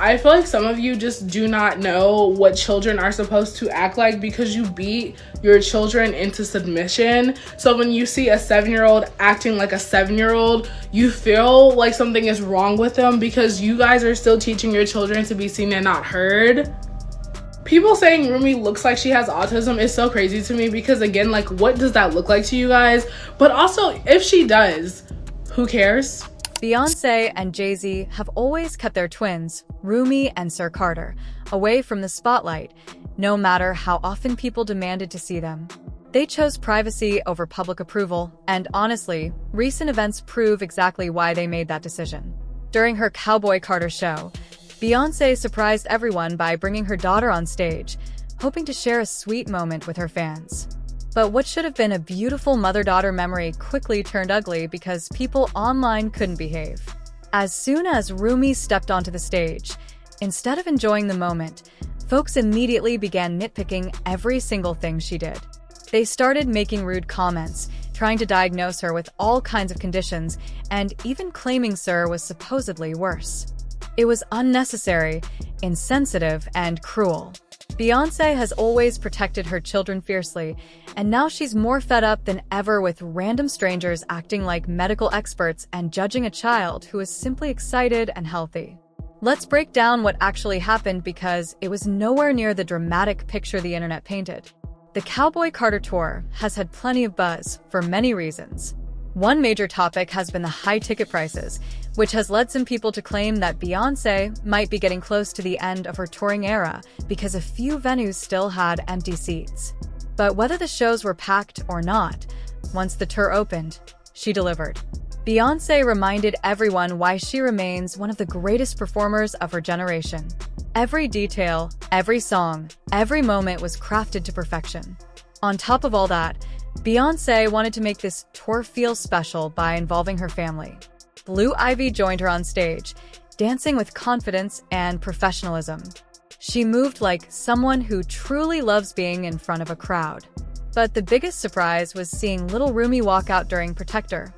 I feel like some of you just do not know what children are supposed to act like because you beat your children into submission. So when you see a 7-year-old acting like a 7-year-old, you feel like something is wrong with them because you guys are still teaching your children to be seen and not heard. People saying Rumi looks like she has autism is so crazy to me because, again, like, what does that look like to you guys? But also, if she does, who cares? Beyonce and Jay-Z have always kept their twins, Rumi and Sir Carter, away from the spotlight, no matter how often people demanded to see them. They chose privacy over public approval, and honestly, recent events prove exactly why they made that decision. During her Cowboy Carter show, Beyoncé surprised everyone by bringing her daughter on stage, hoping to share a sweet moment with her fans. But what should have been a beautiful mother-daughter memory quickly turned ugly because people online couldn't behave. As soon as Rumi stepped onto the stage, instead of enjoying the moment, folks immediately began nitpicking every single thing she did. They started making rude comments, trying to diagnose her with all kinds of conditions, and even claiming Sir was supposedly worse. It was unnecessary, insensitive, and cruel. Beyoncé has always protected her children fiercely, and now she's more fed up than ever with random strangers acting like medical experts and judging a child who is simply excited and healthy. Let's break down what actually happened because it was nowhere near the dramatic picture the internet painted. The Cowboy Carter tour has had plenty of buzz for many reasons. One major topic has been the high ticket prices, which has led some people to claim that Beyoncé might be getting close to the end of her touring era because a few venues still had empty seats. But whether the shows were packed or not, once the tour opened, she delivered. Beyoncé reminded everyone why she remains one of the greatest performers of her generation. Every detail, every song, every moment was crafted to perfection. On top of all that, Beyoncé wanted to make this tour feel special by involving her family. Blue Ivy joined her on stage, dancing with confidence and professionalism. She moved like someone who truly loves being in front of a crowd. But the biggest surprise was seeing little Rumi walk out during Protector.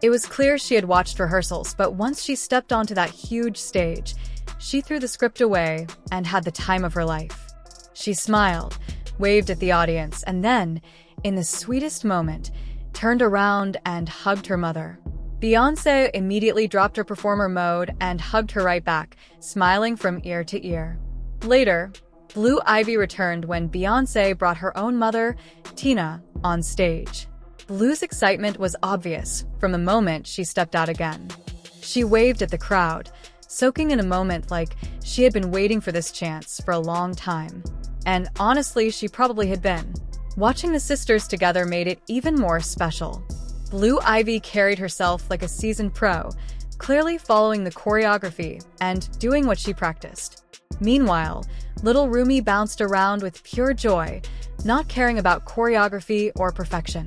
It was clear she had watched rehearsals, but once she stepped onto that huge stage, she threw the script away and had the time of her life. She smiled, waved at the audience, and then, in the sweetest moment, turned around and hugged her mother. Beyoncé immediately dropped her performer mode and hugged her right back, smiling from ear to ear. Later, Blue Ivy returned when Beyoncé brought her own mother, Tina, on stage. Blue's excitement was obvious from the moment she stepped out again. She waved at the crowd, soaking in a moment like she had been waiting for this chance for a long time. And honestly, she probably had been. Watching the sisters together made it even more special. Blue Ivy carried herself like a seasoned pro, clearly following the choreography and doing what she practiced. Meanwhile, little Rumi bounced around with pure joy, not caring about choreography or perfection.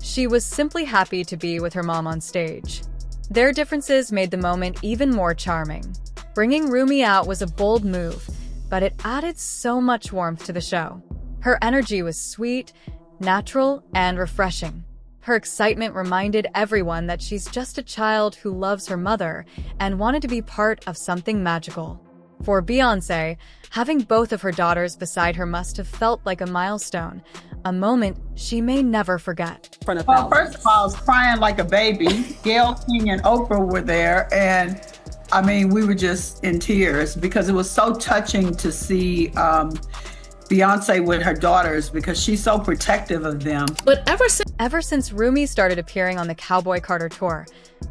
She was simply happy to be with her mom on stage. Their differences made the moment even more charming. Bringing Rumi out was a bold move, but it added so much warmth to the show. Her energy was sweet, natural, and refreshing. Her excitement reminded everyone that she's just a child who loves her mother and wanted to be part of something magical. For Beyoncé, having both of her daughters beside her must have felt like a milestone, a moment she may never forget. Well, first of all, I was crying like a baby. Gayle King and Oprah were there, and I mean, we were just in tears because it was so touching to see Beyoncé with her daughters because she's so protective of them. But ever since Rumi started appearing on the Cowboy Carter tour,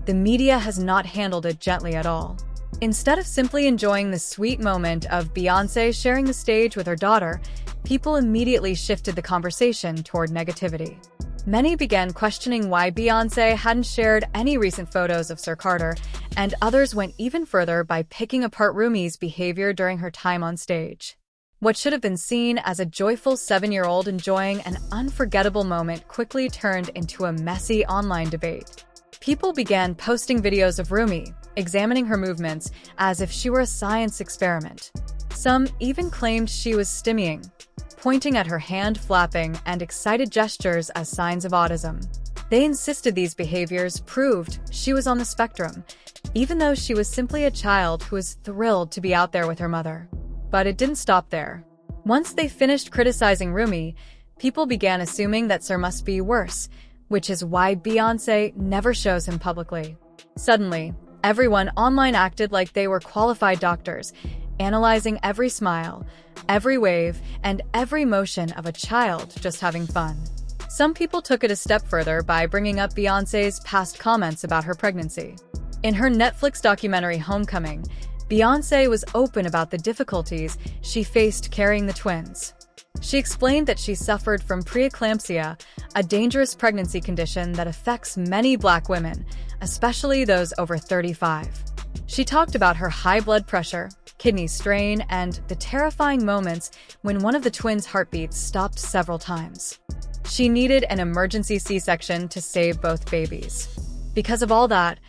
the media has not handled it gently at all. Instead of simply enjoying the sweet moment of Beyoncé sharing the stage with her daughter, people immediately shifted the conversation toward negativity. Many began questioning why Beyoncé hadn't shared any recent photos of Sir Carter, and others went even further by picking apart Rumi's behavior during her time on stage. What should have been seen as a joyful 7-year-old enjoying an unforgettable moment quickly turned into a messy online debate. People began posting videos of Rumi, examining her movements as if she were a science experiment. Some even claimed she was stimmying, pointing at her hand flapping and excited gestures as signs of autism. They insisted these behaviors proved she was on the spectrum, even though she was simply a child who was thrilled to be out there with her mother. But it didn't stop there. Once they finished criticizing Rumi, people began assuming that Sir must be worse, which is why Beyoncé never shows him publicly. Suddenly, everyone online acted like they were qualified doctors, analyzing every smile, every wave, and every motion of a child just having fun. Some people took it a step further by bringing up Beyoncé's past comments about her pregnancy. In her Netflix documentary Homecoming, Beyoncé was open about the difficulties she faced carrying the twins. She explained that she suffered from preeclampsia, a dangerous pregnancy condition that affects many Black women, especially those over 35. She talked about her high blood pressure, kidney strain, and the terrifying moments when one of the twins' heartbeats stopped several times. She needed an emergency C-section to save both babies. Because of all that,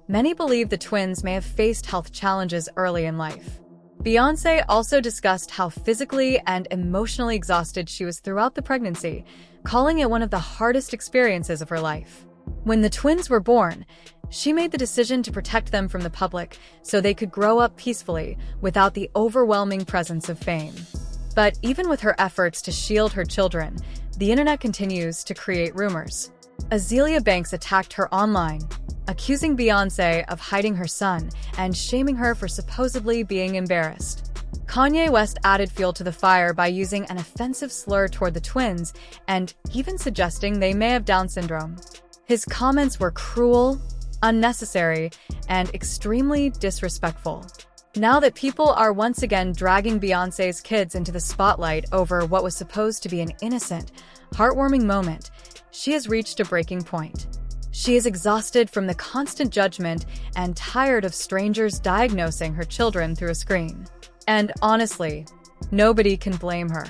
many believe the twins may have faced health challenges early in life. Beyoncé also discussed how physically and emotionally exhausted she was throughout the pregnancy, calling it one of the hardest experiences of her life. When the twins were born, she made the decision to protect them from the public so they could grow up peacefully without the overwhelming presence of fame. But even with her efforts to shield her children, the internet continues to create rumors. Azealia Banks attacked her online, accusing Beyoncé of hiding her son and shaming her for supposedly being embarrassed. Kanye West added fuel to the fire by using an offensive slur toward the twins and even suggesting they may have Down syndrome. His comments were cruel, unnecessary, and extremely disrespectful. Now that people are once again dragging Beyoncé's kids into the spotlight over what was supposed to be an innocent, heartwarming moment, she has reached a breaking point. She is exhausted from the constant judgment and tired of strangers diagnosing her children through a screen. And honestly, nobody can blame her.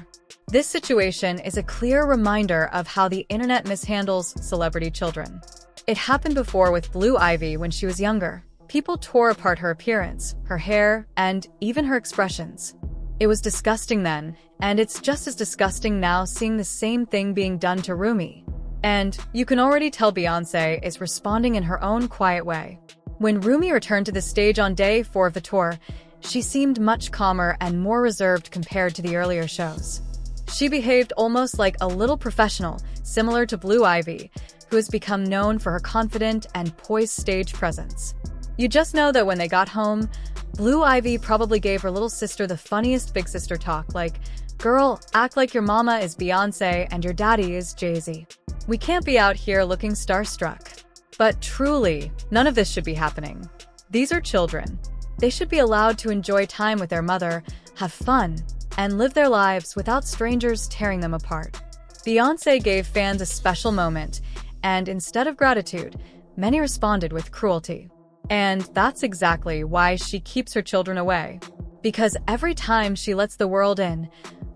This situation is a clear reminder of how the internet mishandles celebrity children. It happened before with Blue Ivy when she was younger. People tore apart her appearance, her hair, and even her expressions. It was disgusting then, and it's just as disgusting now seeing the same thing being done to Rumi. And you can already tell Beyoncé is responding in her own quiet way. When Rumi returned to the stage on day 4 of the tour, she seemed much calmer and more reserved compared to the earlier shows. She behaved almost like a little professional, similar to Blue Ivy, who has become known for her confident and poised stage presence. You just know that when they got home, Blue Ivy probably gave her little sister the funniest big sister talk, like, "Girl, act like your mama is Beyoncé and your daddy is Jay-Z. We can't be out here looking starstruck." But truly, none of this should be happening. These are children. They should be allowed to enjoy time with their mother, have fun, and live their lives without strangers tearing them apart. Beyoncé gave fans a special moment, and instead of gratitude, many responded with cruelty. And that's exactly why she keeps her children away. Because every time she lets the world in,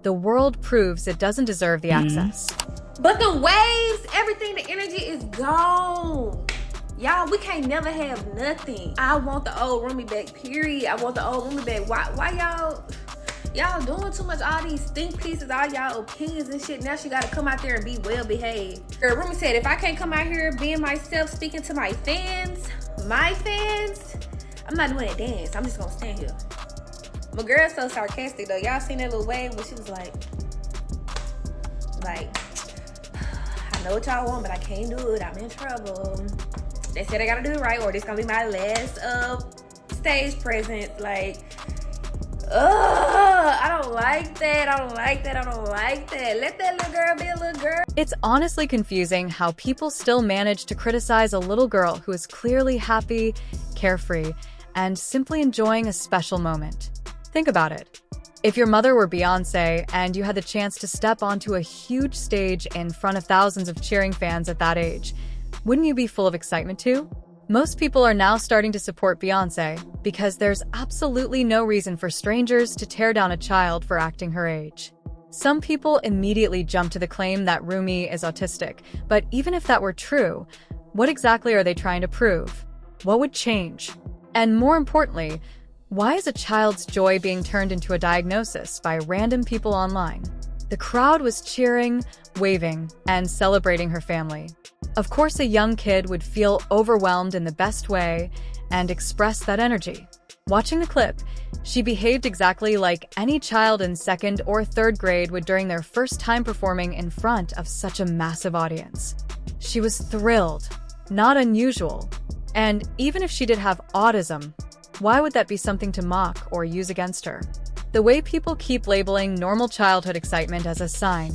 the world proves it doesn't deserve the access. But the waves, everything, the energy is gone. Y'all, we can't never have nothing. I want the old Rumi back, period. I want the old Rumi back. Why y'all doing too much, all these think pieces, all y'all opinions and shit. Now she gotta come out there and be well behaved. Girl, Rumi said, if I can't come out here being myself, speaking to my fans, I'm not doing that dance. I'm just gonna stand here. My girl's so sarcastic though. Y'all seen that little wave where she was like, I know what y'all want, but I can't do it. I'm in trouble. They said I gotta do it right, or this gonna be my last stage presence. I don't like that. I don't like that. Let that little girl be a little girl. It's honestly confusing how people still manage to criticize a little girl who is clearly happy, carefree, and simply enjoying a special moment. Think about it. If your mother were Beyoncé and you had the chance to step onto a huge stage in front of thousands of cheering fans at that age, wouldn't you be full of excitement too? Most people are now starting to support Beyoncé because there's absolutely no reason for strangers to tear down a child for acting her age. Some people immediately jump to the claim that Rumi is autistic, but even if that were true, what exactly are they trying to prove? What would change? And more importantly, why is a child's joy being turned into a diagnosis by random people online? The crowd was cheering, waving, and celebrating her family. Of course, a young kid would feel overwhelmed in the best way and express that energy. Watching the clip, she behaved exactly like any child in 2nd or 3rd grade would during their first time performing in front of such a massive audience. She was thrilled, not unusual. And even if she did have autism, why would that be something to mock or use against her? The way people keep labeling normal childhood excitement as a sign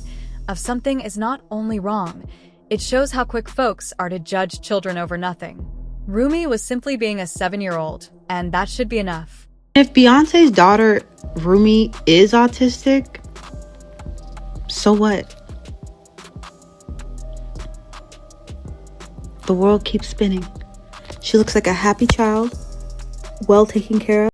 of something is not only wrong, it shows how quick folks are to judge children over nothing. Rumi was simply being a 7-year-old, and that should be enough. If Beyonce's daughter, Rumi, is autistic, so what? The world keeps spinning. She looks like a happy child, well taken care of.